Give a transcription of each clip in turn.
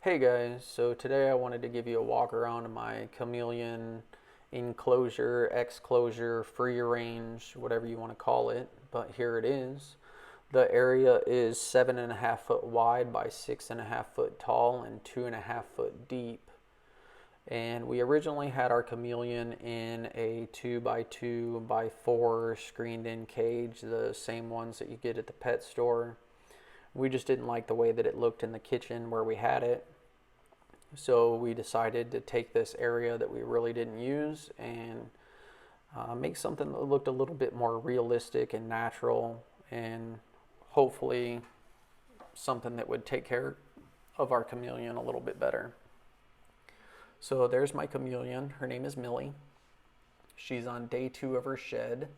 Hey guys, so today I wanted to give you a walk around of my Chameleon enclosure, exclosure, free range, whatever you want to call it, but here it is. The area is 7.5 foot wide by 6.5 foot tall and 2.5 foot deep. And we originally had our Chameleon in a 2 by 2 by 4 screened in cage, the same ones that you get at the pet store. We just didn't like the way that it looked in the kitchen where we had it. So we decided to take this area that we really didn't use and make something that looked a little bit more realistic and natural, and hopefully something that would take care of our chameleon a little bit better. So there's my chameleon. Her name is Millie. She's on day 2 of her shed,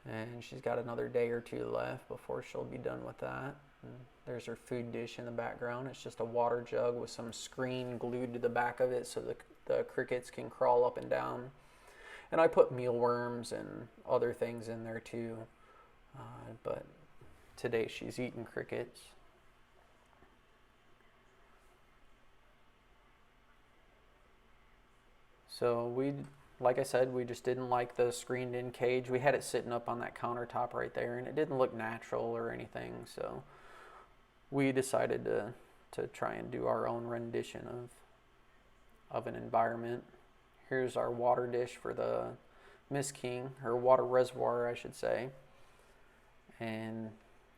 and she's got another day or two left before she'll be done with that. And there's her food dish in the background. It's just a water jug with some screen glued to the back of it so the crickets can crawl up and down. And I put mealworms and other things in there too. But today she's eating crickets. So like I said, we just didn't like the screened in cage. We had it sitting up on that countertop right there, and it didn't look natural or anything. So we decided to try and do our own rendition of an environment. Here's our water dish for the Miss King, or water reservoir, I should say. And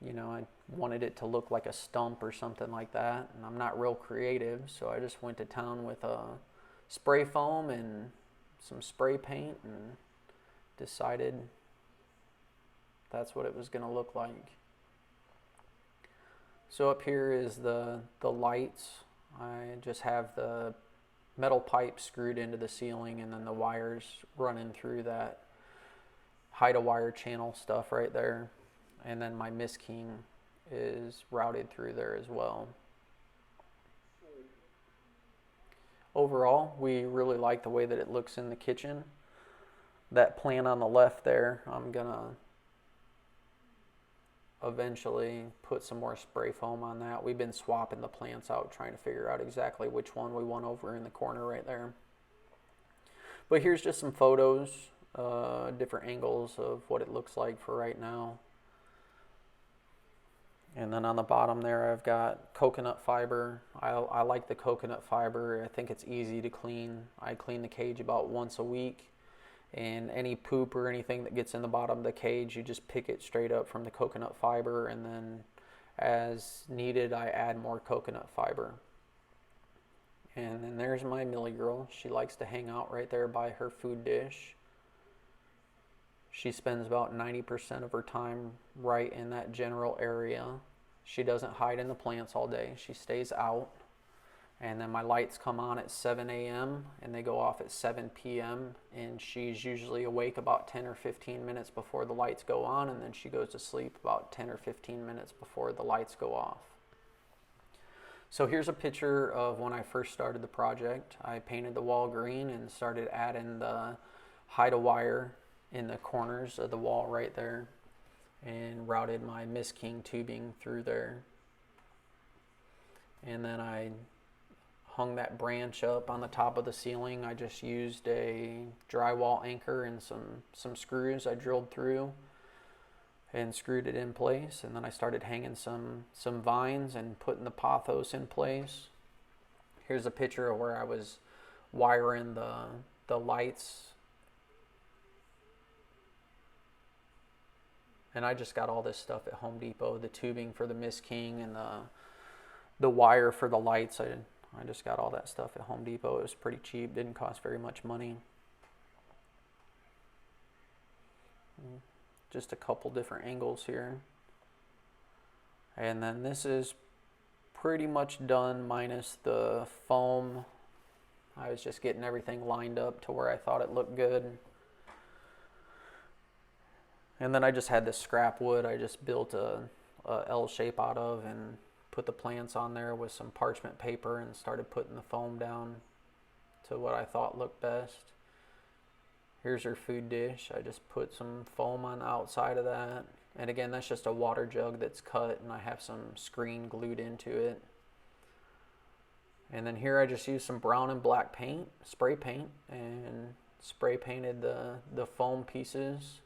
I wanted it to look like a stump or something like that, and I'm not real creative, so I just went to town with a spray foam and some spray paint and decided that's what it was going to look like. So up here is the lights. I just have the metal pipe screwed into the ceiling, and then the wires running through that hide-a-wire channel stuff right there. And then my Miss King is routed through there as well. Overall, we really like the way that it looks in the kitchen. That plant on the left there, I'm gonna eventually put some more spray foam on that. We've been swapping the plants out, trying to figure out exactly which one we want over in the corner right there. But here's just some photos, different angles of what it looks like for right now. And then on the bottom there, I've got coconut fiber. I like the coconut fiber. I think it's easy to clean. I clean the cage about once a week. And any poop or anything that gets in the bottom of the cage, you just pick it straight up from the coconut fiber. And then as needed, I add more coconut fiber. And then there's my Millie girl. She likes to hang out right there by her food dish. She spends about 90% of her time right in that general area. She doesn't hide in the plants all day. She stays out. And then my lights come on at 7 a.m. and they go off at 7 p.m. And she's usually awake about 10 or 15 minutes before the lights go on, and then she goes to sleep about 10 or 15 minutes before the lights go off. So here's a picture of when I first started the project. I painted the wall green and started adding the hide-a-wire in the corners of the wall right there, and routed my Miss King tubing through there. And then I hung that branch up on the top of the ceiling. I just used a drywall anchor and some screws I drilled through and screwed it in place. And then I started hanging some vines and putting the pothos in place. Here's a picture of where I was wiring the lights. And I just got all this stuff at Home Depot, the tubing for the Miss King and the wire for the lights. I just got all that stuff at Home Depot. It was pretty cheap, didn't cost very much money. Just a couple different angles here. And then this is pretty much done minus the foam. I was just getting everything lined up to where I thought it looked good. And then I just had this scrap wood I just built a L shape out of and put the plants on there with some parchment paper and started putting the foam down to what I thought looked best. Here's her food dish. I just put some foam on the outside of that. And again, that's just a water jug that's cut, and I have some screen glued into it. And then here I just used some brown and black paint, spray paint, and spray painted the foam pieces.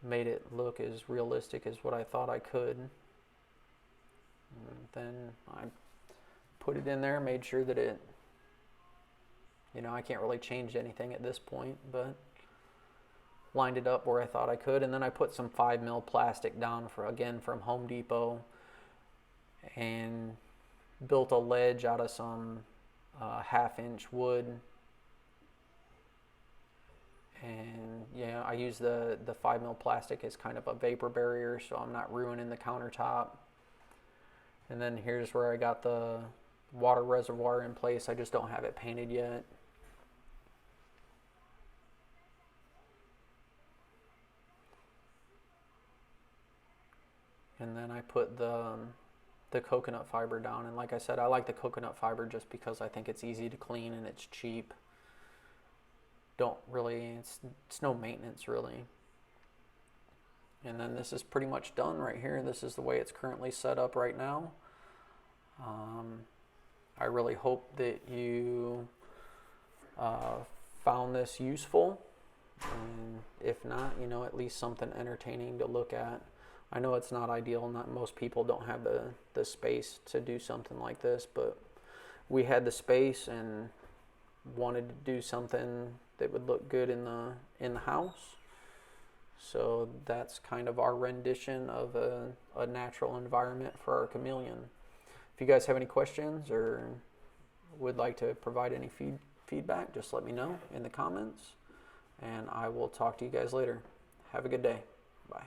Made it look as realistic as what I thought I could. And then I put it in there, made sure that it, I can't really change anything at this point, but lined it up where I thought I could. And then I put some 5mm plastic down from Home Depot, and built a ledge out of some 1/2-inch wood. And yeah, I use the 5mm plastic as kind of a vapor barrier, so I'm not ruining the countertop. And then here's where I got the water reservoir in place. I just don't have it painted yet. And then I put the coconut fiber down. And like I said, I like the coconut fiber just because I think it's easy to clean and it's cheap. It's no maintenance really. And then this is pretty much done right here. This is the way it's currently set up right now. I really hope that you found this useful. And if not, at least something entertaining to look at. I know it's not ideal. Not most people don't have the space to do something like this, but we had the space and wanted to do something that would look good in the house. So that's kind of our rendition of a natural environment for our chameleon. If you guys have any questions or would like to provide any feedback, just let me know in the comments, and I will talk to you guys later. Have a good day. Bye.